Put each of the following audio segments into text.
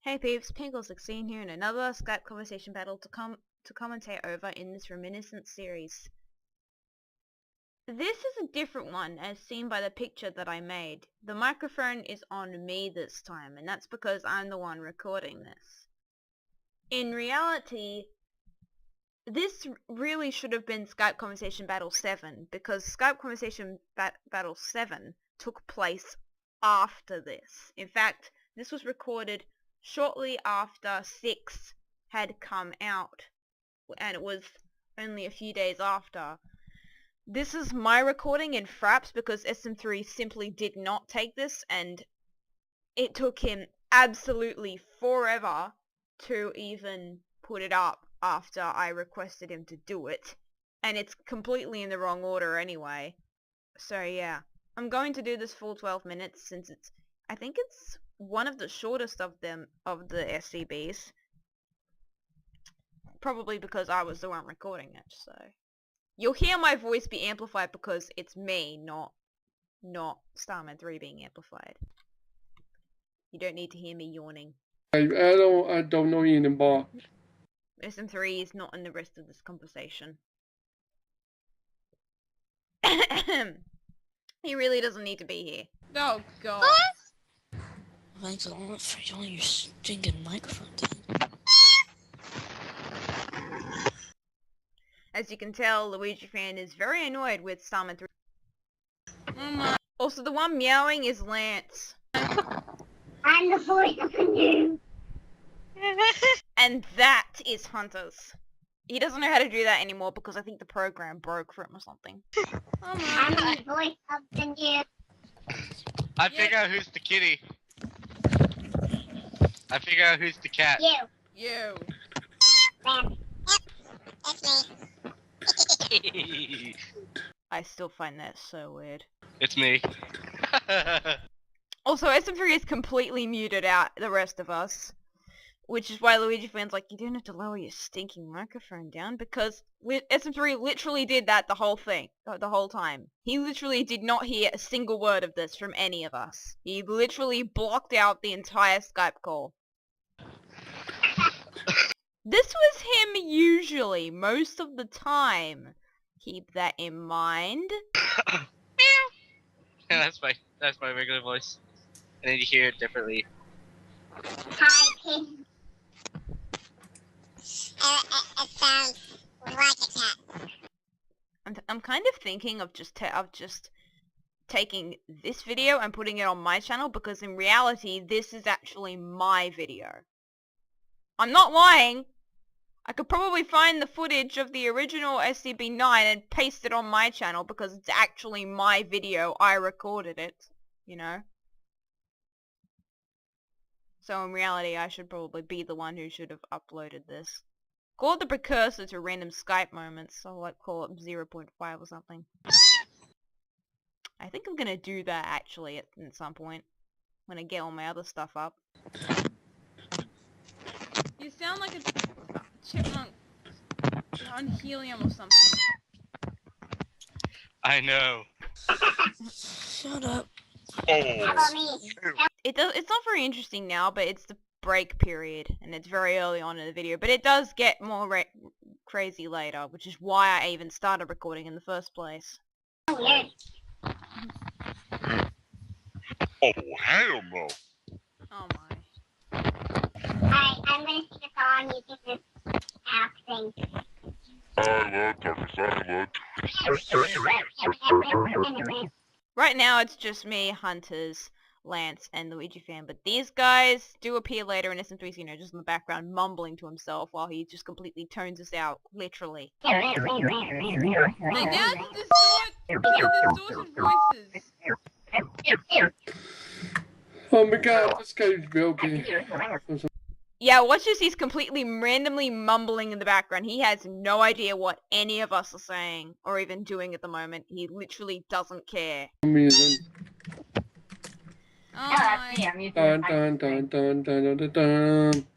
Hey peeps, Pinkolol16 here in another Skype conversation battle to commentate over in this Reminiscence series. This is a different one as seen by the picture that I made. The microphone is on me this time, and that's because I'm the one recording this. In reality, this really should have been Skype Conversation Battle 7, because Skype Conversation Battle 7 took place after this. In fact, this was recorded shortly after 6 had come out, and it was only a few days after. This is my recording in Fraps because SM3 simply did not take this, and it took him absolutely forever to even put it up after I requested him to do it. And it's completely in the wrong order anyway. So yeah, I'm going to do this full 12 minutes since I think it's one of the shortest of the SCBs. Probably because I was the one recording it, so. You'll hear my voice be amplified because it's me, not Starman 3 being amplified. You don't need to hear me yawning. I don't know anymore. SM3 is not in the rest of this conversation. He really doesn't need to be here. Oh god. Thanks a lot for joining your stinking microphone thing. As you can tell, Luigi fan is very annoyed with Starman 3. Also, the one meowing is Lance. I'm the voice of the new. And that is Hunter's. He doesn't know how to do that anymore because I think the program broke for him or something. I'm the voice of the new. I figure out who's the kitty. I figure out who's the cat. You. Yep, that's me. I still find that so weird. It's me. Also, SM3 is completely muted out the rest of us. Which is why Luigi fans like, you don't have to lower your stinking microphone down, because SM3 literally did that the whole time. He literally did not hear a single word of this from any of us. He literally blocked out the entire Skype call. This was him usually, most of the time. Keep that in mind. Yeah, that's my regular voice. I need to hear it differently. Hi, pig. It sounds like a cat. I'm kind of thinking of just taking this video and putting it on my channel, because in reality, this is actually my video. I'm not lying. I could probably find the footage of the original SCB-9 and paste it on my channel because it's actually my video. I recorded it, you know? So in reality, I should probably be the one who should have uploaded this. Call it the precursor to random Skype moments. I'll like call it 0.5 or something. I think I'm gonna do that actually at some point when I get all my other stuff up. You sound like a chipmunk on helium or something. I know. Shut up. How about me? It's not very interesting now, but it's the break period, and it's very early on in the video, but it does get more crazy later, which is why I even started recording in the first place. Weird. Oh, hell no. Oh my. Alright, I'm gonna sing a song using this app thing. Right now it's just me, Hunters, Lance, and Luigi fan, but these guys do appear later in SM3's, you know, just in the background mumbling to himself while he just completely tones us out, literally. Hey, Dad, distorted voices! Oh my god, this guy's broken. Yeah, watch this, he's completely randomly mumbling in the background. He has no idea what any of us are saying, or even doing at the moment. He literally doesn't care. Amazing. Oh, Dun dun dun dun dun dun dun.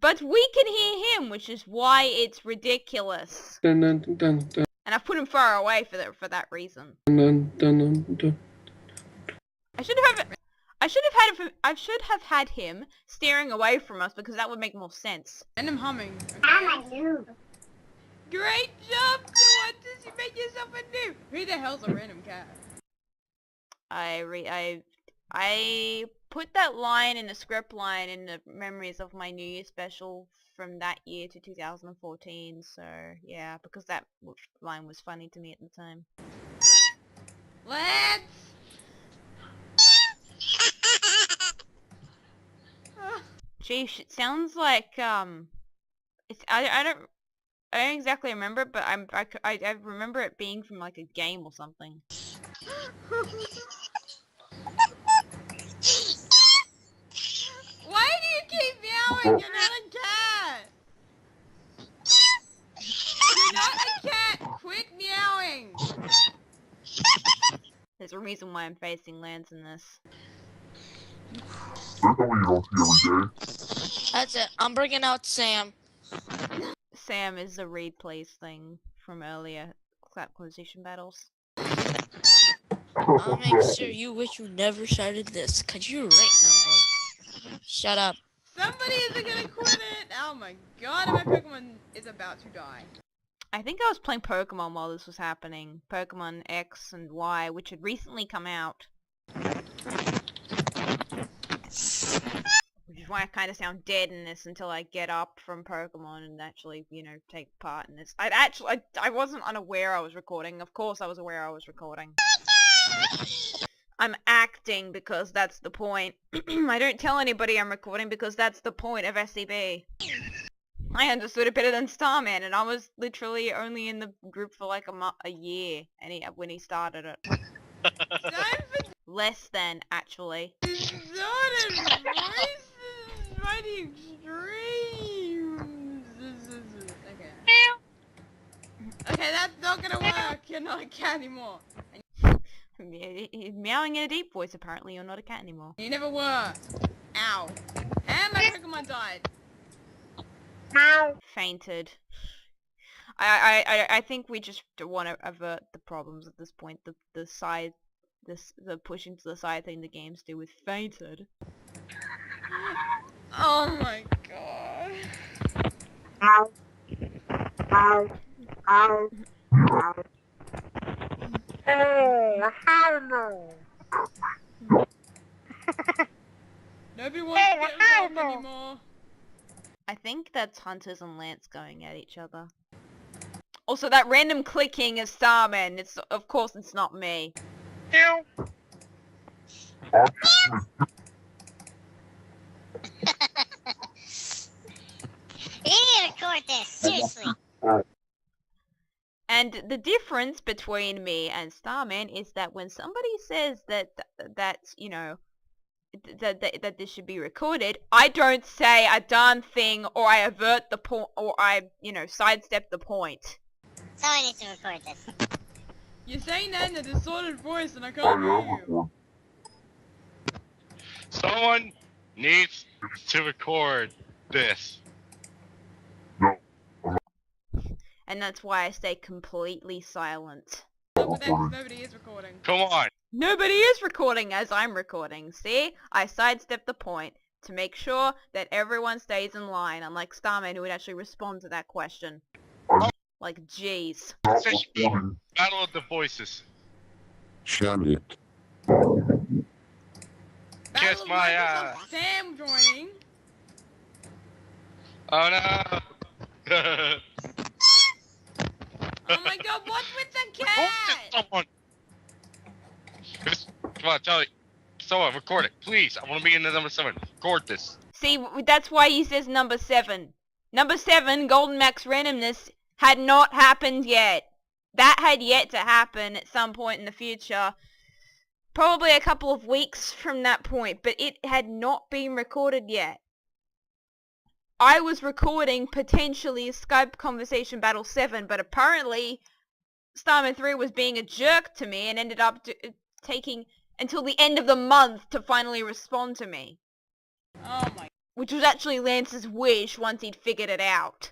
but we can hear him, which is why it's ridiculous. Dun dun dun dun And I've put him far away for that reason. dun dun dun dun. I should have had him steering away from us because that would make more sense. And I'm humming. Okay. I'm a noob. Great job, Nuances! You made yourself a noob! Who the hell's a random cat? I put that line in the script line in the memories of my New Year special from that year to 2014, so yeah, because that line was funny to me at the time. Let's... Geez, it sounds like, it's, I don't exactly remember it, but I remember it being from like a game or something. Why do you keep meowing? You're not a cat! You're not a cat! Quit meowing! There's a reason why I'm facing Lance in this. There's something you don't see every day. That's it. I'm bringing out Sam. Sam is the read please thing from earlier clap conversation battles. I'll make sure you wish you never started this, cause you're right now, boy. Shut up. Somebody isn't gonna quit it! Oh my god, my Pokemon is about to die. I think I was playing Pokemon while this was happening. Pokemon X and Y, which had recently come out. Which is why I kind of sound dead in this until I get up from Pokemon and actually, you know, take part in this. I wasn't unaware I was recording. Of course I was aware I was recording. I'm acting because that's the point. I don't tell anybody I'm recording because that's the point of SCB. I understood it better than Starman, and I was literally only in the group for like a year when he started it. Time for Less than, actually. distorted voices by the extremes. Okay, that's not gonna work. You're not a cat anymore. He's meowing in a deep voice. Apparently you're not a cat anymore. You never were. Ow. And my Pokemon died. Fainted. I think we just want to avert the problems at this point. The pushing to the side thing the games do with fainted. Oh my god. Nobody wants to get involved anymore. I think that's Hunters and Lance going at each other. Also, that random clicking is Starman. Of course it's not me. You need to record this, seriously. And the difference between me and Starman is that when somebody says that's, you know, that this should be recorded, I don't say a darn thing, or I avert the point, or I, you know, sidestep the point. Someone needs to record this. You're saying that in a distorted voice and I can't hear you. Someone needs to record this. And that's why I stay completely silent. But then nobody is recording. Come on. Nobody is recording as I'm recording. See? I sidestep the point to make sure that everyone stays in line, unlike Starman who would actually respond to that question. Like, jeez. Battle of the voices. Shut it. Kiss Battle of my Microsoft Sam joining. Oh no. Oh my god, what's with the cat? Someone. Come on, tell me. Someone, record it, please. I want to be in the number 7. Record this. See, that's why he says number 7. Number 7, Golden Max Randomness, had not happened yet. That had yet to happen at some point in the future. Probably a couple of weeks from that point, but it had not been recorded yet. I was recording potentially Skype Conversation Battle 7, but apparently Starman 3 was being a jerk to me and ended up taking until the end of the month to finally respond to me. Oh my. Which was actually Lance's wish once he'd figured it out.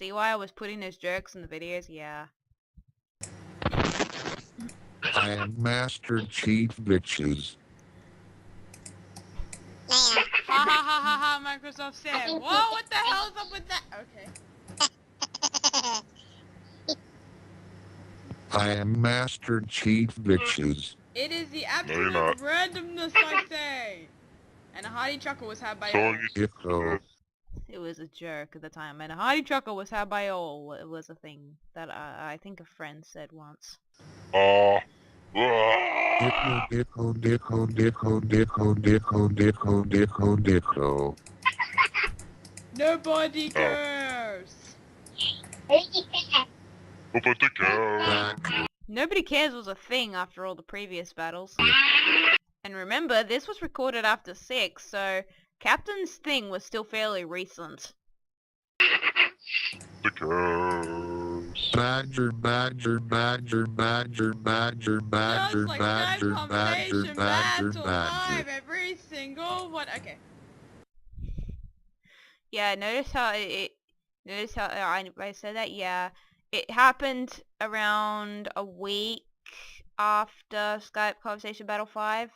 see why I was putting those jokes in the videos? Yeah. I am Master Chief bitches. Ha ha ha ha ha, Microsoft Sam. Whoa, what the hell's up with that? Okay. I am Master Chief bitches. It is the you're absolute not. randomness, I say. And a hearty chuckle was had by all. Echo. It was a joke at the time, and a hearty chuckle was had by all. It was a thing that I think a friend said once. Dicko, dicko, dicko, dicko, dicko, dicko, dicko, dicko, dicko. Nobody cares. Nobody cares was a thing after all the previous battles. And remember, this was recorded after 6, so Captain's thing was still fairly recent. Badger, badger, badger, badger, badger, badger, Just like badger, Skype badger, conversation badger, battle badger. live every single one. Okay. Yeah, notice how I said that? Yeah. It happened around a week after Skype Conversation Battle 5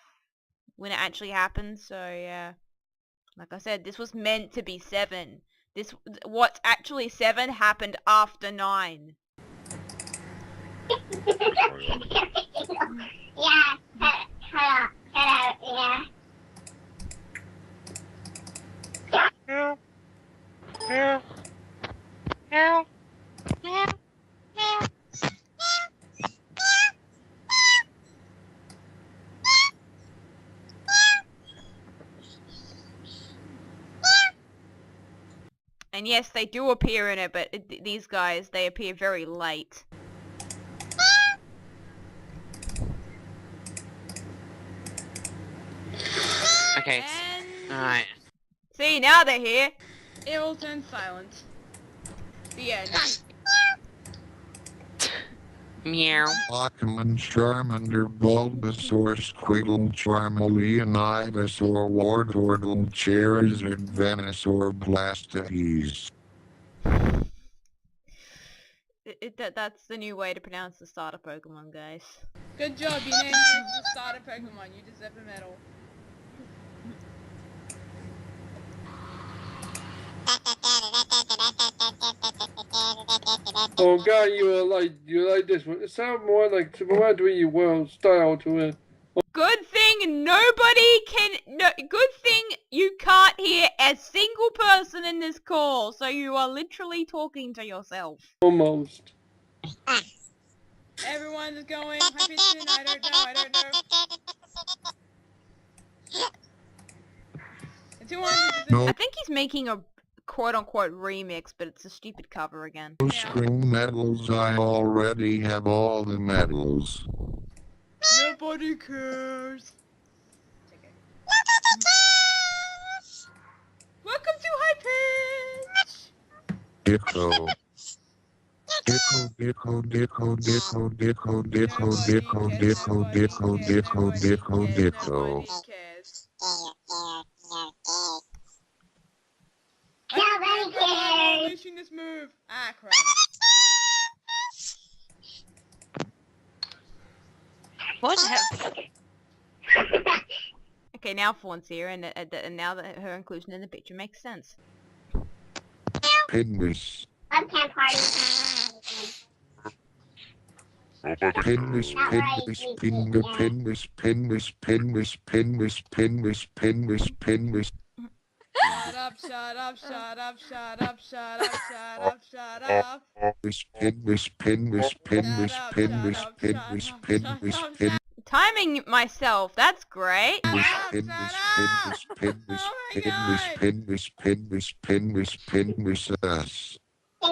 when it actually happened, so yeah. Like I said, this was meant to be 7. What's actually 7 happened after 9. Yeah, cut out, yeah. And yes, they do appear in it, but these guys, they appear very late. Okay. And Alright. See, now they're here. it will turn silent. The end. Meow. Lachlan, Charmander, Bulbasaur, Squiggle, Charmeleon, Ivysaur, Wartortle, Charizard, Venusaur, Blastoise. That's the new way to pronounce the starter Pokemon, guys. Good job, you named the starter Pokemon. You deserve a medal. Oh God, you like this one. It sounds more like Super Mario World style to it. Good thing good thing you can't hear a single person in this call, so you are literally talking to yourself. Almost. Everyone is going hypersoon. I don't know. And 200 No I think he's making a quote-unquote remix, but it's a stupid cover again. string medals, I already have all the medals. Nobody cares. Welcome to High Pitch. Dicko. Dicko, dicko, dicko, dicko, dicko, dicko, dicko, dicko, dicko, dicko, dicko, dicko. Nobody cares. Unleashing this move. Ah, crap. What the hell? Okay, now Fawn's here, and now that her inclusion in the picture makes sense. Pinwis. Webcam party. Pinwis, pinwis, pinga, pinwis, pinwis, pinwis, pinwis, pinwis, pinwis, pinwis. Shut up, shut up, shut up, shut up, shut up, shut up, shut up. Pinwis, pinwis, pinwis, pinwis, pinwis, pinwis, pinwis. Timing myself, that's great. Pinwis, pinwis, pinwis, pinwis, pinwis, pinwis, pinwis, us. Hi,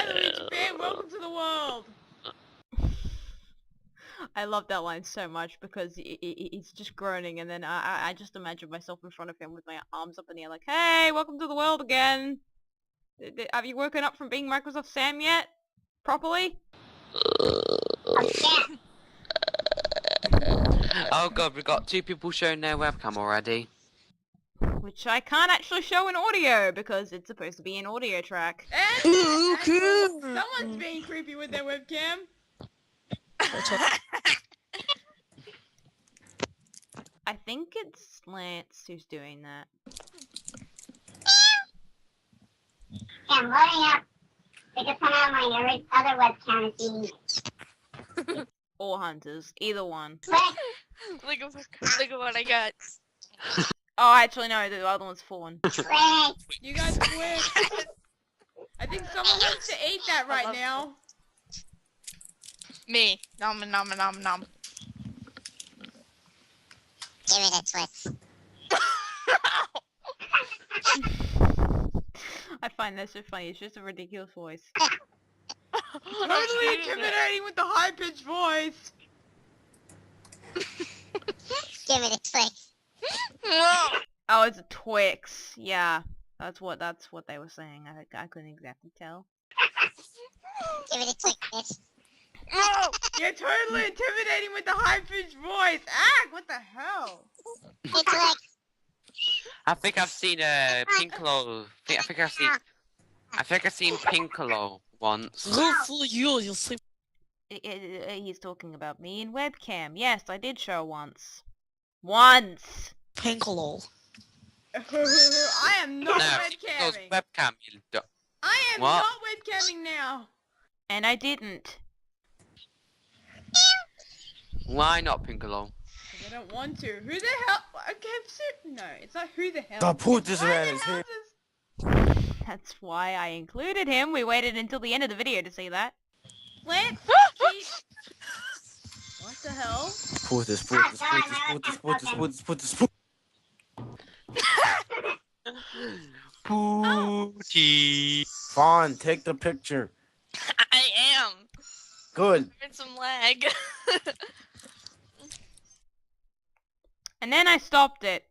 Luigi fan, welcome to the world. I love that line so much because he's just groaning, and then I just imagine myself in front of him with my arms up in the air like, hey, welcome to the world again. Have you woken up from being Microsoft Sam yet? Properly? Oh god, we got 2 people showing their webcam already. Which I can't actually show in audio because it's supposed to be an audio track. And someone's being creepy with their webcam. I think it's Lance who's doing that. Yeah, I'm loading up. Because somehow my other webcam is being... Or Hunters. Either one. Look at what I got. Oh, actually no, the other one's Fawn. You guys quit. I think someone wants to eat that right now. Me. Nom nom nom nom. Give me the Twix. I find that so funny. It's just a ridiculous voice. Totally intimidating with the high-pitched voice. Give me the Twix. Oh, it's a Twix. Yeah, that's what they were saying. I couldn't exactly tell. Give me the Twix, bitch. You're totally intimidating with the high-pitched voice. Ah, what the hell? It's like... I think I've seen Pinkolol. I think I've seen Pinkolol once. Hopefully you'll sleep. He's talking about me in webcam. Yes, I did show once. Once! Pinkolol. I am not No, Pinkolol's webcamming. webcam. I am What? not webcamming now. And I didn't. Why not Pinkolol? Because I don't want to. Who the hell? Okay, no, it's not who the hell. The put this Why man the is hell here. does That's why I included him. We waited until the end of the video to see that. Lance keep... What the hell? Put this. Pooty. Fawn, take the picture. I am. Good. There's some lag. And then I stopped it.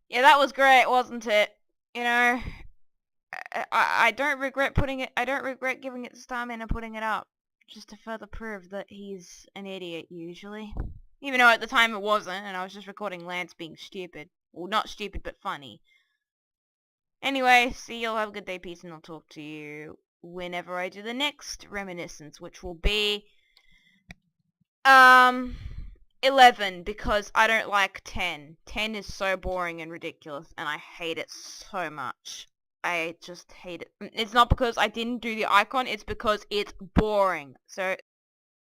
Yeah, that was great, wasn't it? You know, I don't regret putting it. I don't regret giving it to Starman and putting it up, just to further prove that he's an idiot usually. Even though at the time it wasn't, and I was just recording Lance being stupid. Well, not stupid, but funny. Anyway, see y'all, have a good day, peace, and I'll talk to you whenever I do the next Reminiscence, which will be 11, because I don't like 10. 10 is so boring and ridiculous, and I hate it so much. I just hate it. It's not because I didn't do the icon, it's because it's boring. So